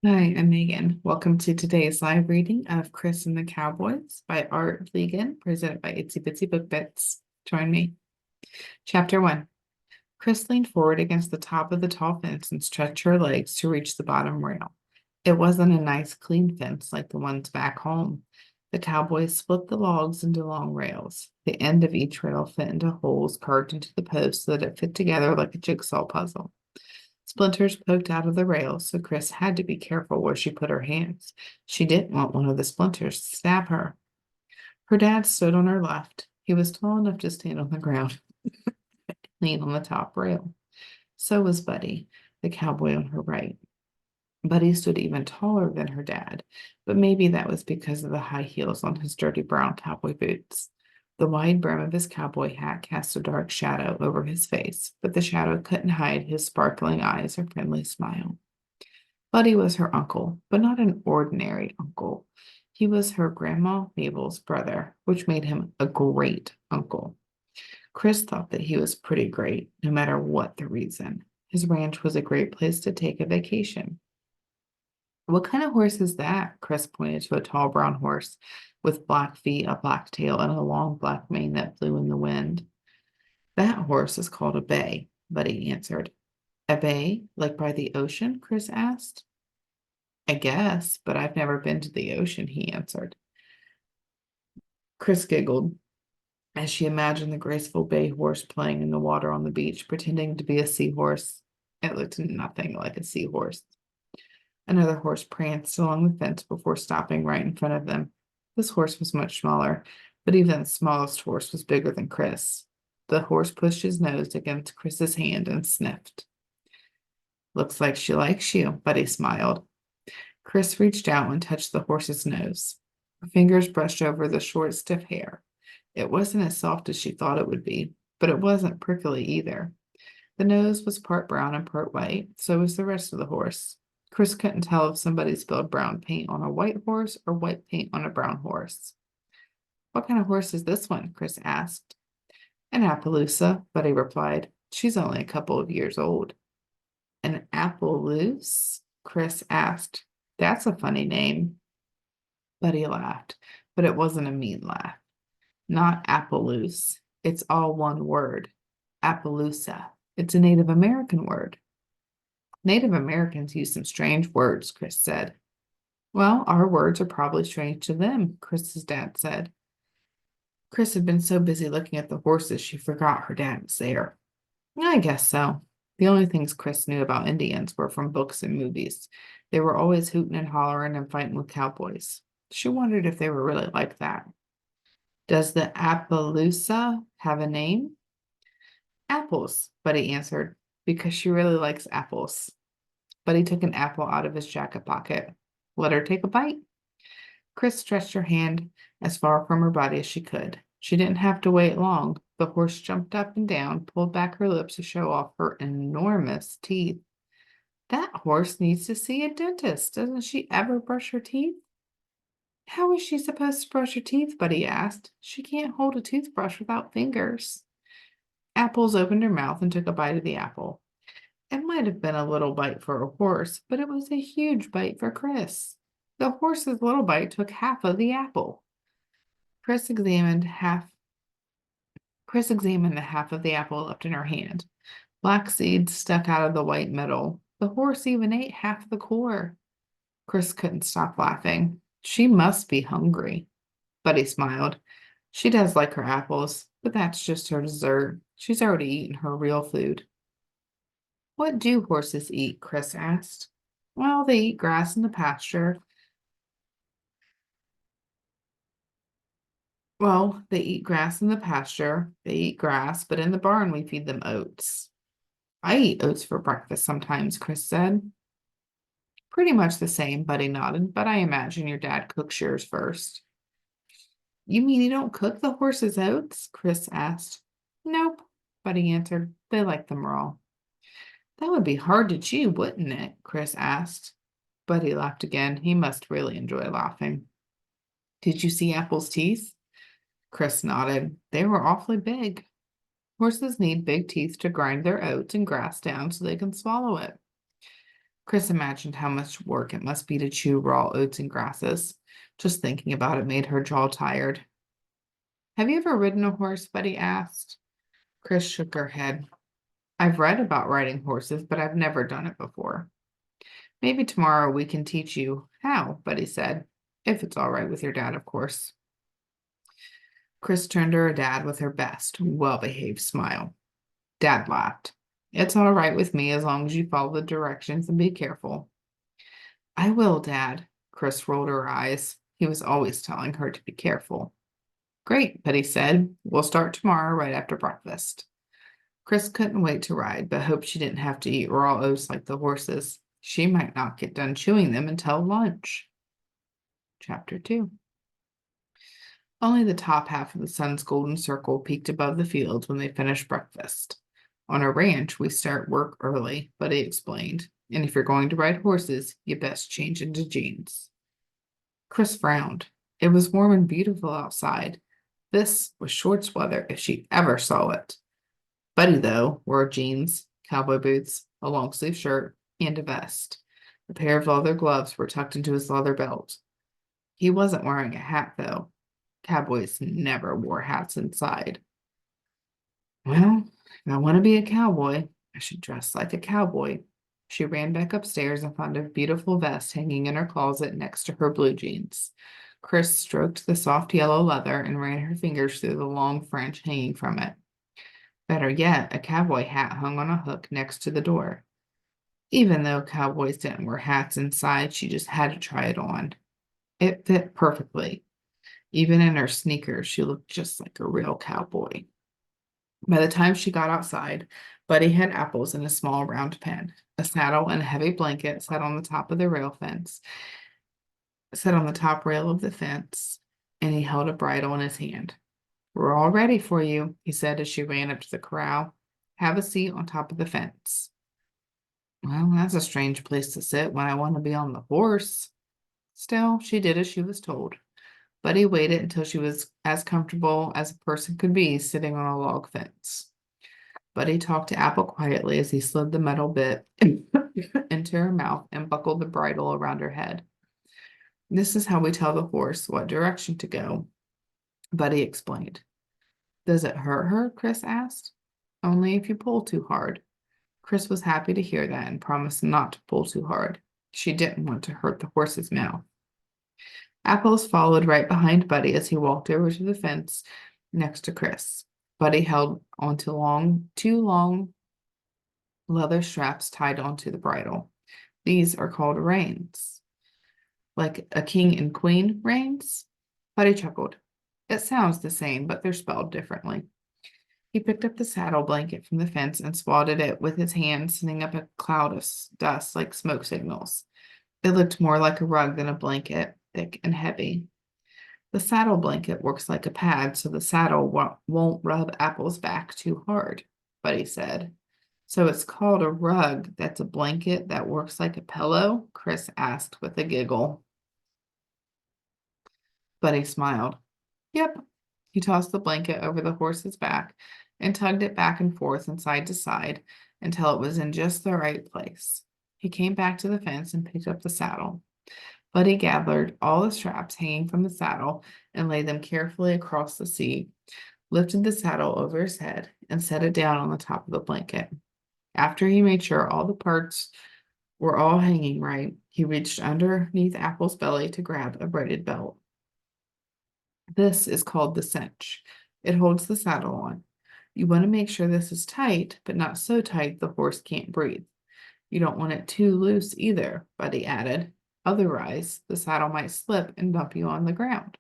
Hi, I'm Megan. Welcome to today's live reading of Kris and the Cowboys by Art Blegen, presented by Itsy Bitsy Book Bits. Join me. Chapter 1. Kris leaned forward against the top of the tall fence and stretched her legs to reach the bottom rail. It wasn't a nice, clean fence like the ones back home. The cowboys split the logs into long rails. The end of each rail fit into holes carved into the post so that it fit together like a jigsaw puzzle. Splinters poked out of the rails, so Kris had to be careful where she put her hands. She didn't want one of the splinters to stab her. Her dad stood on her left. He was tall enough to stand on the ground, lean on the top rail. So was Buddy, the cowboy on her right. Buddy stood even taller than her dad, but maybe that was because of the high heels on his dirty brown cowboy boots. The wide brim of his cowboy hat cast a dark shadow over his face, but the shadow couldn't hide his sparkling eyes or friendly smile. Buddy was her uncle, but not an ordinary uncle. He was her grandma Mabel's brother, which made him a great uncle. Kris thought that he was pretty great, no matter what the reason. His ranch was a great place to take a vacation. What kind of horse is that? Kris pointed to a tall brown horse with black feet, a black tail, and a long black mane that blew in the wind. That horse is called a bay, Buddy answered. A bay, like by the ocean? Kris asked. I guess, but I've never been to the ocean, he answered. Kris giggled as she imagined the graceful bay horse playing in the water on the beach, pretending to be a seahorse. It looked nothing like a seahorse. Another horse pranced along the fence before stopping right in front of them. This horse was much smaller, but even the smallest horse was bigger than Kris. The horse pushed his nose against Kris's hand and sniffed. Looks like she likes you, Buddy smiled. Kris reached out and touched the horse's nose. Her fingers brushed over the short, stiff hair. It wasn't as soft as she thought it would be, but it wasn't prickly either. The nose was part brown and part white, so was the rest of the horse. Kris couldn't tell if somebody spilled brown paint on a white horse or white paint on a brown horse. What kind of horse is this one? Kris asked. An Appaloosa, Buddy replied. She's only a couple of years old. An Appaloose? Kris asked. That's a funny name. Buddy laughed, but it wasn't a mean laugh. Not Appaloose. It's all one word. Appaloosa. It's a Native American word. Native Americans use some strange words, Kris said. Well, our words are probably strange to them, Kris's dad said. Kris had been so busy looking at the horses she forgot her dad was there. I guess so. The only things Kris knew about Indians were from books and movies. They were always hooting and hollering and fighting with cowboys. She wondered if they were really like that. Does the Appaloosa have a name? Apples, Buddy answered, because she really likes apples. Buddy took an apple out of his jacket pocket. Let her take a bite. Kris stretched her hand as far from her body as she could. She didn't have to wait long. The horse jumped up and down, pulled back her lips to show off her enormous teeth. That horse needs to see a dentist. Doesn't she ever brush her teeth? How is she supposed to brush her teeth? Buddy asked. She can't hold a toothbrush without fingers. Apples opened her mouth and took a bite of the apple. It might have been a little bite for a horse, but it was a huge bite for Kris. The horse's little bite took half of the apple. Kris examined the half of the apple left in her hand. Black seeds stuck out of the white middle. The horse even ate half the core. Kris couldn't stop laughing. She must be hungry. Buddy smiled. She does like her apples, but that's just her dessert. She's already eaten her real food. What do horses eat? Kris asked. Well, they eat grass in the pasture. They eat grass in the pasture. They eat grass, but in the barn we feed them oats. I eat oats for breakfast sometimes, Kris said. Pretty much the same, Buddy nodded, but I imagine your dad cooks yours first. You mean you don't cook the horse's oats? Kris asked. Nope, Buddy answered. They like them raw. That would be hard to chew, wouldn't it? Kris asked. Buddy laughed again. He must really enjoy laughing. Did you see Apple's teeth? Kris nodded. They were awfully big. Horses need big teeth to grind their oats and grass down so they can swallow it. Kris imagined how much work it must be to chew raw oats and grasses. Just thinking about it made her jaw tired. Have you ever ridden a horse? Buddy asked. Kris shook her head. I've read about riding horses, but I've never done it before. Maybe tomorrow we can teach you how, Buddy said. If it's all right with your dad, of course. Kris turned to her dad with her best, well-behaved smile. Dad laughed. It's all right with me as long as you follow the directions and be careful. I will, Dad. Kris rolled her eyes. He was always telling her to be careful. Great, Buddy said. We'll start tomorrow right after breakfast. Kris couldn't wait to ride, but hoped she didn't have to eat raw oats like the horses. She might not get done chewing them until lunch. Chapter 2. Only the top half of the sun's golden circle peeked above the fields when they finished breakfast. On a ranch, we start work early, Buddy explained, and if you're going to ride horses, you best change into jeans. Kris frowned. It was warm and beautiful outside. This was shorts weather if she ever saw it. Buddy, though, wore jeans, cowboy boots, a long-sleeve shirt, and a vest. A pair of leather gloves were tucked into his leather belt. He wasn't wearing a hat, though. Cowboys never wore hats inside. Well, if I want to be a cowboy, I should dress like a cowboy. She ran back upstairs and found a beautiful vest hanging in her closet next to her blue jeans. Kris stroked the soft yellow leather and ran her fingers through the long fringe hanging from it. Better yet, a cowboy hat hung on a hook next to the door. Even though cowboys didn't wear hats inside, she just had to try it on. It fit perfectly. Even in her sneakers, she looked just like a real cowboy. By the time she got outside, Buddy had apples in a small round pen. A saddle and a heavy blanket sat on the top rail of the fence, and he held a bridle in his hand. We're all ready for you, he said as she ran up to the corral. Have a seat on top of the fence. Well, that's a strange place to sit when I want to be on the horse. Still, she did as she was told. Buddy waited until she was as comfortable as a person could be sitting on a log fence. Buddy talked to Apple quietly as he slid the metal bit into her mouth and buckled the bridle around her head. This is how we tell the horse what direction to go, Buddy explained. Does it hurt her? Kris asked. Only if you pull too hard. Kris was happy to hear that and promised not to pull too hard. She didn't want to hurt the horse's mouth. Apples followed right behind Buddy as he walked over to the fence next to Kris. Buddy held onto two long leather straps tied onto the bridle. These are called reins. Like a king and queen reins? Buddy chuckled. It sounds the same, but they're spelled differently. He picked up the saddle blanket from the fence and swatted it with his hand, sending up a cloud of dust like smoke signals. It looked more like a rug than a blanket, thick and heavy. The saddle blanket works like a pad, so the saddle won't rub Apple's back too hard, Buddy said. So it's called a rug that's a blanket that works like a pillow? Kris asked with a giggle. Buddy smiled. Yep. He tossed the blanket over the horse's back and tugged it back and forth and side to side until it was in just the right place. He came back to the fence and picked up the saddle. Buddy gathered all the straps hanging from the saddle and laid them carefully across the seat, lifted the saddle over his head, and set it down on the top of the blanket. After he made sure all the parts were all hanging right, he reached underneath Apple's belly to grab a braided belt. This is called the cinch. It holds the saddle on. You want to make sure this is tight, but not so tight the horse can't breathe. You don't want it too loose either, Buddy added. Otherwise, the saddle might slip and bump you on the ground.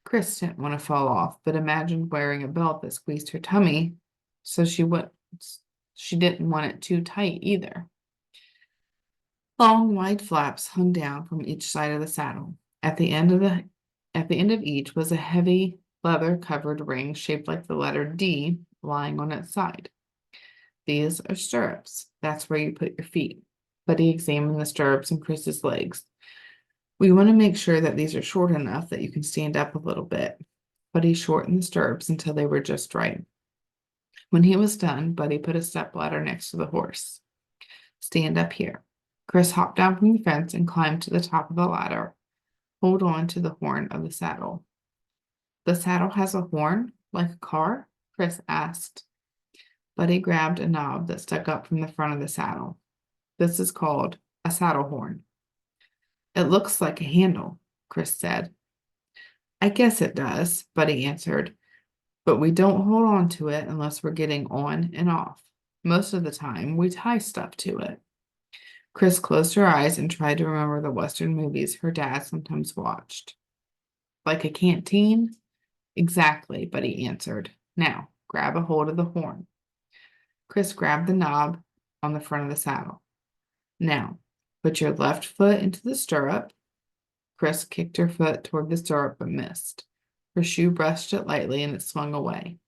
Kris didn't want to fall off, but imagined wearing a belt that squeezed her tummy, so she didn't want it too tight either. Long, wide flaps hung down from each side of the saddle. At the end of each was a heavy leather-covered ring shaped like the letter D lying on its side. These are stirrups. That's where you put your feet. Buddy examined the stirrups and Kris's legs. We want to make sure that these are short enough that you can stand up a little bit. Buddy shortened the stirrups until they were just right. When he was done, Buddy put a stepladder next to the horse. Stand up here. Kris hopped down from the fence and climbed to the top of the ladder. Hold on to the horn of the saddle. The saddle has a horn, like a car? Kris asked. Buddy grabbed a knob that stuck up from the front of the saddle. This is called a saddle horn. It looks like a handle, Kris said. I guess it does, Buddy answered, but we don't hold on to it unless we're getting on and off. Most of the time, we tie stuff to it. Kris closed her eyes and tried to remember the Western movies her dad sometimes watched. Like a canteen? Exactly, Buddy answered. Now, grab a hold of the horn. Kris grabbed the knob on the front of the saddle. Now, put your left foot into the stirrup. Kris kicked her foot toward the stirrup but missed. Her shoe brushed it lightly and it swung away.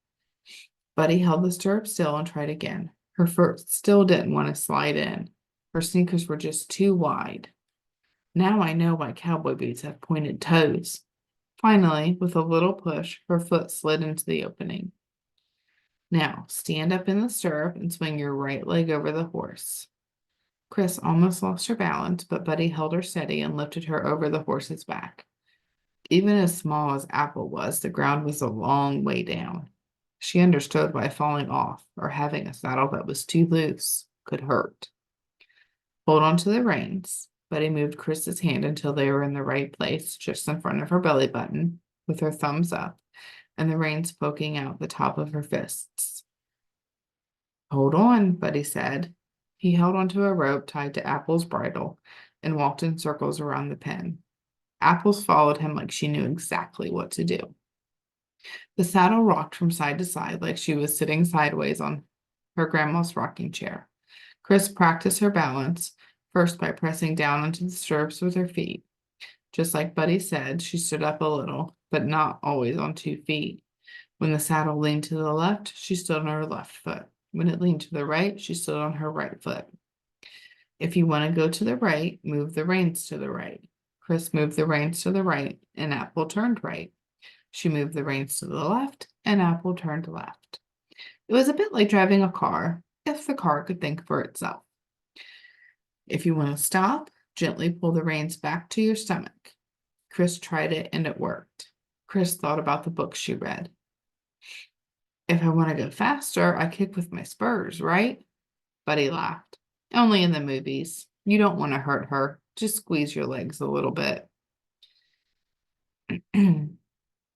Buddy held the stirrup still and tried again. Her foot still didn't want to slide in. Her sneakers were just too wide. Now I know why cowboy boots have pointed toes. Finally, with a little push, her foot slid into the opening. Now, stand up in the stirrup and swing your right leg over the horse. Kris almost lost her balance, but Buddy held her steady and lifted her over the horse's back. Even as small as Apple was, the ground was a long way down. She understood why falling off or having a saddle that was too loose could hurt. Hold on to the reins. Buddy moved Kris's hand until they were in the right place, just in front of her belly button, with her thumbs up, and the reins poking out the top of her fists. Hold on, Buddy said. He held onto a rope tied to Apple's bridle and walked in circles around the pen. Apples followed him like she knew exactly what to do. The saddle rocked from side to side like she was sitting sideways on her grandma's rocking chair. Kris practiced her balance, first by pressing down onto the stirrups with her feet. Just like Buddy said, she stood up a little, but not always on 2 feet. When the saddle leaned to the left, she stood on her left foot. When it leaned to the right, she stood on her right foot. If you want to go to the right, move the reins to the right. Kris moved the reins to the right, and Apple turned right. She moved the reins to the left, and Apple turned left. It was a bit like driving a car, if the car could think for itself. If you want to stop, gently pull the reins back to your stomach. Kris tried it, and it worked. Kris thought about the books she read. If I want to go faster, I kick with my spurs, right? Buddy laughed. Only in the movies. You don't want to hurt her. Just squeeze your legs a little bit.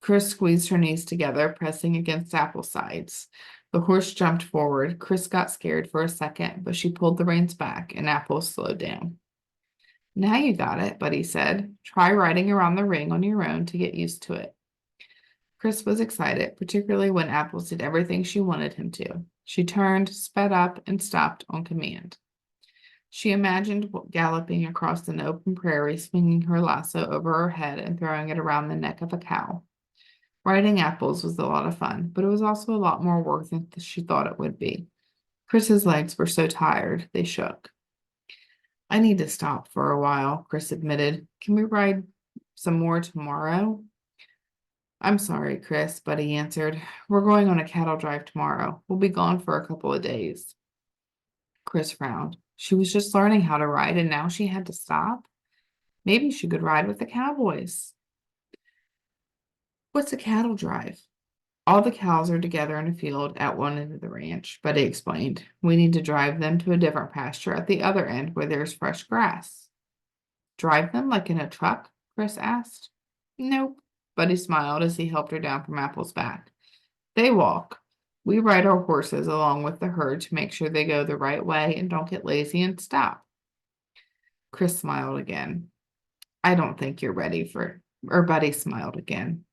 Kris squeezed her knees together, pressing against Apple's sides. The horse jumped forward. Kris got scared for a second, but she pulled the reins back, and Apple slowed down. Now you got it, Buddy said. Try riding around the ring on your own to get used to it. Kris was excited, particularly when Apples did everything she wanted him to. She turned, sped up, and stopped on command. She imagined galloping across an open prairie, swinging her lasso over her head and throwing it around the neck of a cow. Riding Apples was a lot of fun, but it was also a lot more work than she thought it would be. Kris's legs were so tired, they shook. I need to stop for a while, Kris admitted. Can we ride some more tomorrow? I'm sorry, Kris, Buddy answered. We're going on a cattle drive tomorrow. We'll be gone for a couple of days. Kris frowned. She was just learning how to ride, and now she had to stop? Maybe she could ride with the Cowboys. What's a cattle drive? All the cows are together in a field at one end of the ranch, Buddy explained. We need to drive them to a different pasture at the other end where there's fresh grass. Drive them like in a truck? Kris asked. Nope. Buddy smiled as he helped her down from Apple's back. They walk. We ride our horses along with the herd to make sure they go the right way and don't get lazy and stop. Kris smiled again. I don't think you're ready for, or Buddy smiled again.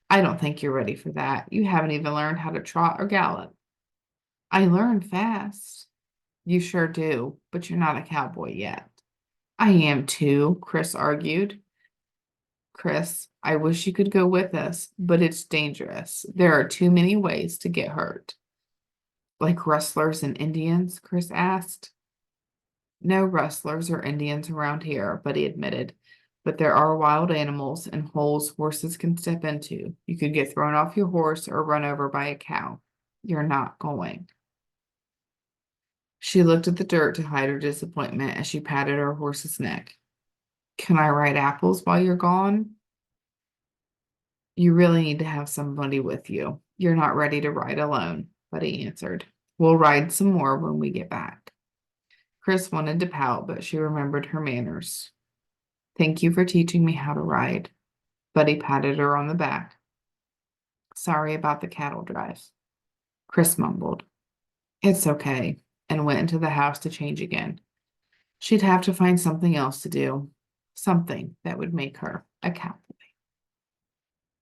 I don't think you're ready for that. You haven't even learned how to trot or gallop. I learn fast. You sure do, but you're not a cowboy yet. I am too, Kris argued. Kris, I wish you could go with us, but it's dangerous. There are too many ways to get hurt. Like rustlers and Indians? Kris asked. No rustlers or Indians around here, Buddy admitted. But there are wild animals and holes horses can step into. You could get thrown off your horse or run over by a cow. You're not going. She looked at the dirt to hide her disappointment as she patted her horse's neck. Can I ride apples while you're gone? You really need to have somebody with you. You're not ready to ride alone, Buddy answered. We'll ride some more when we get back. Kris wanted to pout, but she remembered her manners. Thank you for teaching me how to ride. Buddy patted her on the back. Sorry about the cattle drive. Kris mumbled. It's okay, and went into the house to change again. She'd have to find something else to do, something that would make her a cowboy.